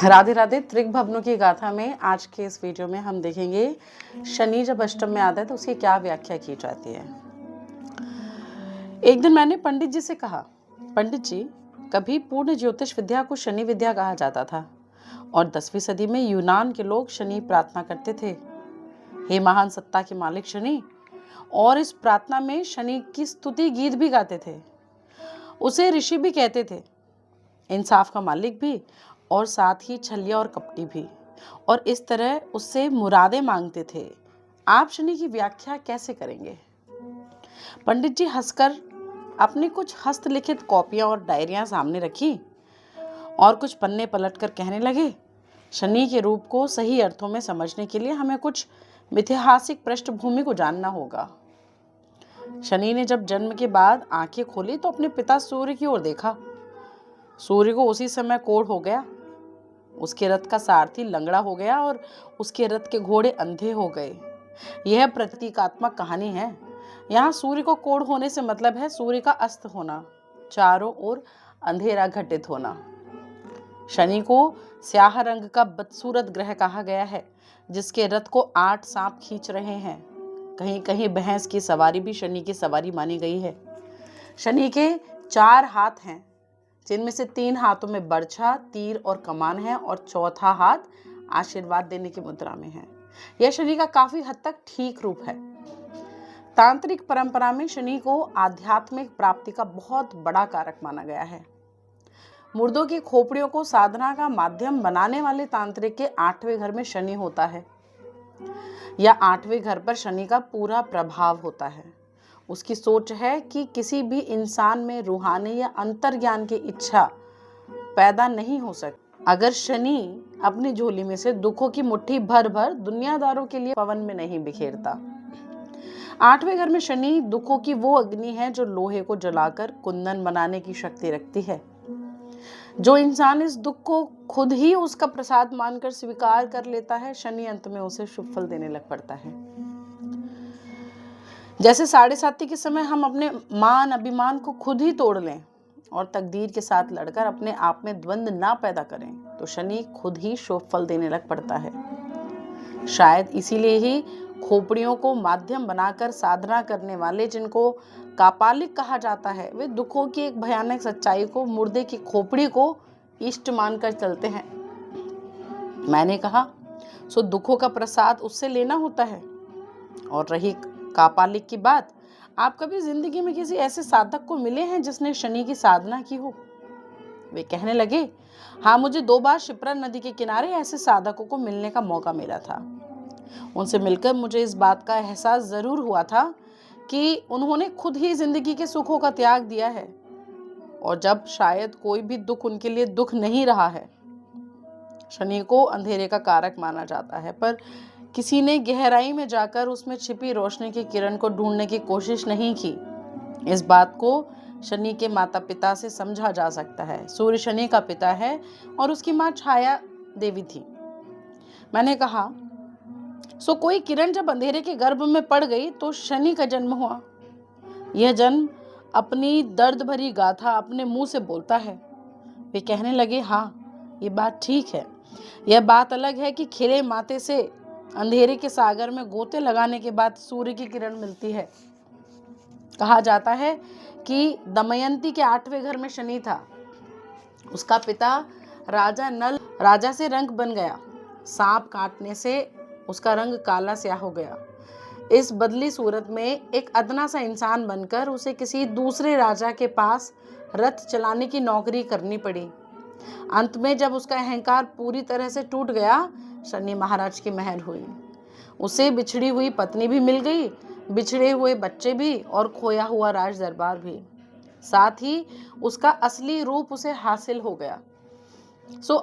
राधे राधे। त्रिकभवनों की गाथा में आज के इस वीडियो में हम देखेंगे शनि जब अष्टम में आता है तो उसकी क्या व्याख्या की जाती है। एक दिन मैंने पंडित जी से कहा, पंडित जी, कभी पूर्ण ज्योतिष विद्या को शनि विद्या कहा जाता था और 10वीं सदी में यूनान के लोग शनि प्रार्थना करते थे, हे महान सत्ता के मालिक शनि, और इस प्रार्थना में शनि की स्तुति गीत भी गाते थे। उसे ऋषि भी कहते थे, इंसाफ का मालिक भी और साथ ही छलिया और कपटी भी, और इस तरह उससे मुरादें मांगते थे। आप शनि की व्याख्या कैसे करेंगे? पंडित जी हंसकर अपनी कुछ हस्तलिखित कॉपियां और डायरियां सामने रखी और कुछ पन्ने पलटकर कहने लगे, शनि के रूप को सही अर्थों में समझने के लिए हमें कुछ ऐतिहासिक पृष्ठभूमि को जानना होगा। शनि ने जब जन्म के बाद आंखें खोली तो अपने पिता सूर्य की ओर देखा। सूर्य को उसी समय कोढ़ हो गया। उसके रथ का सारथी लंगड़ा हो गया और उसके रथ के घोड़े अंधे हो गए। यह प्रतीकात्मक कहानी है। यहाँ सूर्य को कोढ़ होने से मतलब है सूर्य का अस्त होना, चारों ओर अंधेरा घटित होना। शनि को स्याह रंग का बदसूरत ग्रह कहा गया है, जिसके रथ को 8 सांप खींच रहे हैं। कहीं कहीं भैंस की सवारी भी शनि की सवारी मानी गई है। शनि के 4 हाथ हैं, जिनमें से 3 हाथों में बर्छा, तीर और कमान है और चौथा हाथ आशीर्वाद देने की मुद्रा में है। यह शनि का काफी हद तक ठीक रूप है। तांत्रिक परंपरा में शनि को आध्यात्मिक प्राप्ति का बहुत बड़ा कारक माना गया है। मुर्दों की खोपड़ियों को साधना का माध्यम बनाने वाले तांत्रिक के 8वें घर में शनि होता है या 8वें घर पर शनि का पूरा प्रभाव होता है। उसकी सोच है कि किसी भी इंसान में रूहानी या अंतर्ज्ञान की इच्छा पैदा नहीं हो सकती अगर शनि अपनी झोली में से दुखों की मुट्ठी भर भर दुनियादारों के लिए पवन में नहीं बिखेरता। 8वें घर में शनि दुखों की वो अग्नि है जो लोहे को जलाकर कुंदन बनाने की शक्ति रखती है। जो इंसान इस दुख को खुद ही उसका प्रसाद मानकर स्वीकार कर लेता है, शनि अंत में उसे शुभ फल देने लग पड़ता है। जैसे 7:30 के समय हम अपने मान अभिमान को खुद ही तोड़ लें और तकदीर के साथ लड़कर अपने आप में द्वंद्व ना पैदा करें, तो शनि खुद ही शुभ फल देने लग पड़ता है। शायद इसीलिए ही खोपड़ियों को माध्यम बनाकर साधना करने वाले, जिनको कापालिक कहा जाता है, वे दुखों की एक भयानक सच्चाई को, मुर्दे की खोपड़ी को इष्ट मानकर चलते हैं। मैंने कहा, सो दुखों का प्रसाद उससे लेना होता है। और रही कापालिक की बात, आप कभी जिंदगी में किसी ऐसे साधक को मिले हैं जिसने शनि की साधना की हो? वे कहने लगे, हाँ, मुझे 2 बार शिप्रा नदी के किनारे ऐसे साधकों को मिलने का मौका मिला था। उनसे मिलकर मुझे इस बात का एहसास जरूर हुआ था कि उन्होंने खुद ही जिंदगी के सुखों का त्याग दिया है, और जब शायद कोई भी दुख उनके लिए दुख नहीं रहा है। शनि को अंधेरे का कारक माना जाता है, पर किसी ने गहराई में जाकर उसमें छिपी रोशनी की किरण को ढूंढने की कोशिश नहीं की। इस बात को शनि के माता पिता से समझा जा सकता है। सूर्य शनि का पिता है और उसकी माँ छाया देवी थी। मैंने कहा, सो कोई किरण जब अंधेरे के गर्भ में पड़ गई तो शनि का जन्म हुआ। यह जन्म अपनी दर्द भरी गाथा अपने मुंह से बोलता है। वे कहने लगे, हाँ, ये बात ठीक है। यह बात अलग है कि खिले माथे से अंधेरे के सागर में गोते लगाने के बाद सूर्य की किरण मिलती है। कहा जाता है कि दमयंती के 8वें घर में शनि था। उसका पिता राजा नल राजा से रंग बन गया। सांप काटने से उसका रंग काला स्याह हो गया। इस बदली सूरत में एक अदना सा इंसान बनकर उसे किसी दूसरे राजा के पास रथ चलाने की नौकरी करनी पड़ी। अंत में जब उसका अहंकार पूरी तरह से टूट गया, शनि महाराज की महल हुई। उसे बिछड़ी हुई पत्नी भी मिल गई, बिछड़े हुए बच्चे भी और खोया हुआ राज दरबार भी। साथ ही उसका असली रूप उसे हासिल हो गया।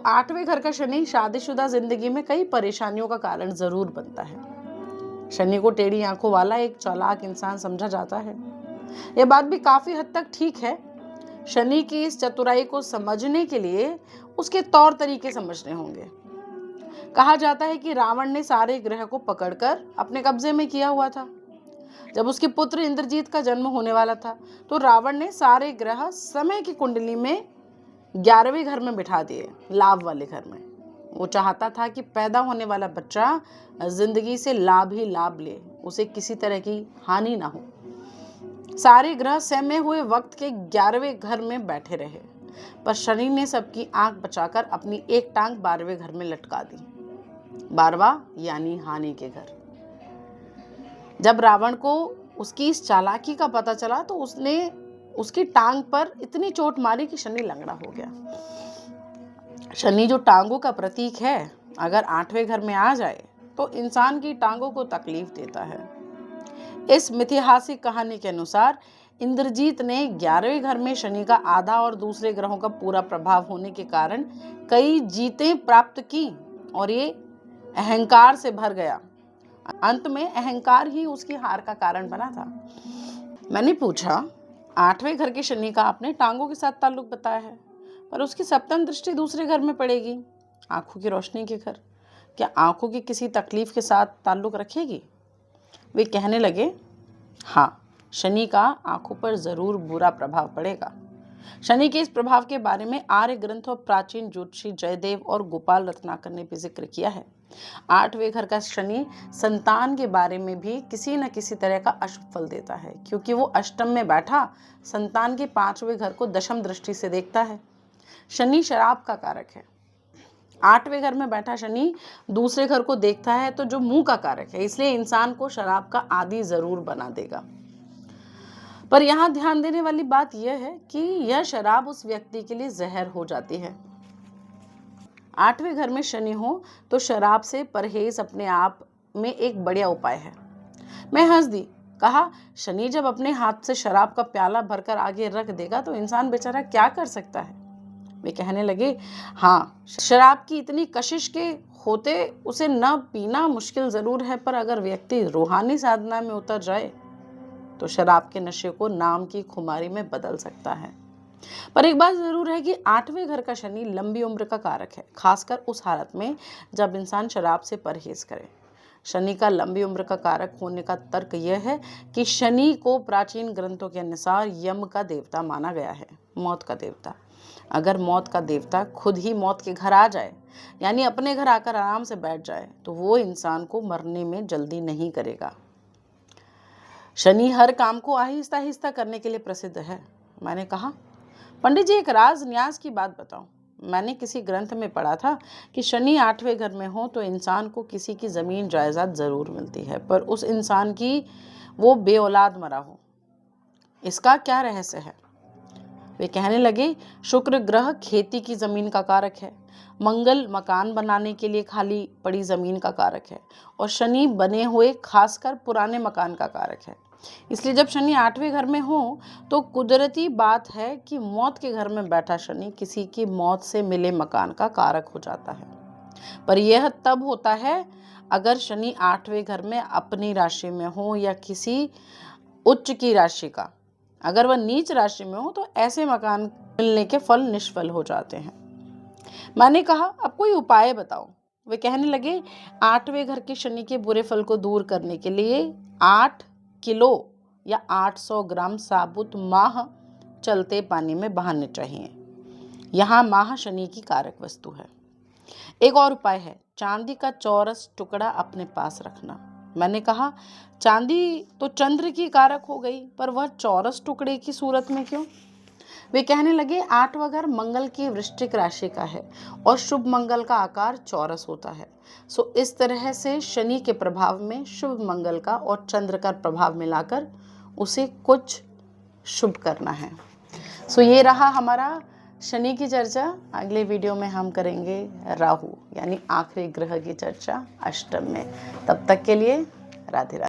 8वें घर का शनि शादीशुदा जिंदगी में कई परेशानियों का कारण जरूर बनता है। शनि को टेढ़ी आंखों वाला एक चालाक इंसान समझा जाता है। यह बात भी काफी हद तक ठीक है। शनि की इस चतुराई को समझने के लिए उसके तौर तरीके समझने होंगे। कहा जाता है कि रावण ने सारे ग्रह को पकड़कर अपने कब्जे में किया हुआ था। जब उसके पुत्र इंद्रजीत का जन्म होने वाला था तो रावण ने सारे ग्रह समय की कुंडली में 11वें घर में बिठा दिए, लाभ वाले घर में। वो चाहता था कि पैदा होने वाला बच्चा जिंदगी से लाभ ही लाभ ले, उसे किसी तरह की हानि ना हो। सारे ग्रह सहमे हुए वक्त के 11वें घर में बैठे रहे, पर शनि ने सबकी आंख बचाकर अपनी एक टांग 12वें घर में लटका दी। 12वां यानी हानि के घर। जब रावण को उसकी इस चालाकी का पता चला तो उसने उसकी टांग पर इतनी चोट मारी कि शनि लंगड़ा हो गया। शनि जो टांगों का प्रतीक है, अगर 8वें घर में आ जाए तो इंसान की टांगों को तकलीफ देता है। इस मिथिहासिक कहानी के अनुसार इंद्रजीत ने 11वें घर में शनि का आधा और दूसरे ग्रहों का पूरा प्रभाव होने के कारण कई जीतें प्राप्त की और ये अहंकार से भर गया। अंत में अहंकार ही उसकी हार का कारण बना था। मैंने पूछा, 8वें घर के शनि का आपने टांगों के साथ ताल्लुक बताया है, पर उसकी सप्तम दृष्टि दूसरे घर में पड़ेगी, आंखों की रोशनी के घर, क्या आंखों की किसी तकलीफ के साथ ताल्लुक रखेगी? वे कहने लगे, हाँ, शनि का आंखों पर जरूर बुरा प्रभाव पड़ेगा। शनि के इस प्रभाव के बारे में आर्य ग्रंथ और प्राचीन ज्योतिषी जयदेव और गोपाल रत्नाकर ने भी जिक्र किया है। 8वें घर का शनि संतान के बारे में भी किसी न किसी तरह का अशुभ फल देता है, क्योंकि वो अष्टम में बैठा संतान के 5वें घर को दशम दृष्टि से देखता है। शनि शराब का कारक है। 8वें घर में बैठा शनि दूसरे घर को देखता है तो जो मुंह का कारक है, इसलिए इंसान को शराब का आदी जरूर बना देगा। पर यहाँ ध्यान देने वाली बात यह है कि यह शराब उस व्यक्ति के लिए जहर हो जाती है। 8वें घर में शनि हो तो शराब से परहेज अपने आप में एक बढ़िया उपाय है। मैं हंस दी, कहा, शनि जब अपने हाथ से शराब का प्याला भरकर आगे रख देगा तो इंसान बेचारा क्या कर सकता है? वे कहने लगे, हाँ, शराब की इतनी कशिश के होते उसे न पीना मुश्किल जरूर है, पर अगर व्यक्ति रूहानी साधना में उतर जाए तो शराब के नशे को नाम की खुमारी में बदल सकता है। पर एक बात जरूर है कि 8वें घर का शनि लंबी उम्र का कारक है, खासकर उस हालत में जब इंसान शराब से परहेज करे। शनि का लंबी उम्र का कारक होने का तर्क यह है कि शनि को प्राचीन ग्रंथों के अनुसार यम का देवता माना गया है, मौत का देवता। अगर मौत का देवता खुद ही मौत के घर आ जाए, यानी अपने घर आकर आराम से बैठ जाए, तो वो इंसान को मरने में जल्दी नहीं करेगा। शनि हर काम को आहिस्ता आहिस्ता करने के लिए प्रसिद्ध है। मैंने कहा, पंडित जी, एक राज न्यास की बात बताओ। मैंने किसी ग्रंथ में पढ़ा था कि शनि 8वें घर में हो तो इंसान को किसी की जमीन जायदाद जरूर मिलती है, पर उस इंसान की वो बेऔलाद मरा हो। इसका क्या रहस्य है? वे कहने लगे, शुक्र ग्रह खेती की जमीन का कारक है, मंगल मकान बनाने के लिए खाली पड़ी जमीन का कारक है, और शनि बने हुए खासकर पुराने मकान का कारक है। इसलिए जब शनि 8वें घर में हो तो कुदरती बात है कि मौत के घर में बैठा शनि किसी की मौत से मिले मकान का कारक हो जाता है। पर यह तब होता है अगर शनि 8वें घर में अपनी राशि में हो या किसी उच्च की राशि का। अगर वह नीच राशि में हो तो ऐसे मकान मिलने के फल निष्फल हो जाते हैं। मैंने कहा, अब कोई उपाय बताओ। वे कहने लगे, 8वें घर के शनि के बुरे फल को दूर करने के लिए 8 किलो या 800 ग्राम साबुत माह चलते पानी में बहाने चाहिए। यहाँ माह शनि की कारक वस्तु है। एक और उपाय है, चांदी का चौरस टुकड़ा अपने पास रखना। मैंने कहा, चांदी तो चंद्र की कारक हो गई, पर वह चौरस टुकड़े की सूरत में क्यों? वे कहने लगे, 8वां घर मंगल की वृश्चिक राशि का है और शुभ मंगल का आकार चौरस होता है। सो इस तरह से शनि के प्रभाव में शुभ मंगल का और चंद्र का प्रभाव मिलाकर उसे कुछ शुभ करना है। सो ये रहा हमारा शनि की चर्चा। अगले वीडियो में हम करेंगे राहु यानी आखिरी ग्रह की चर्चा अष्टम में। तब तक के लिए राधे राधे।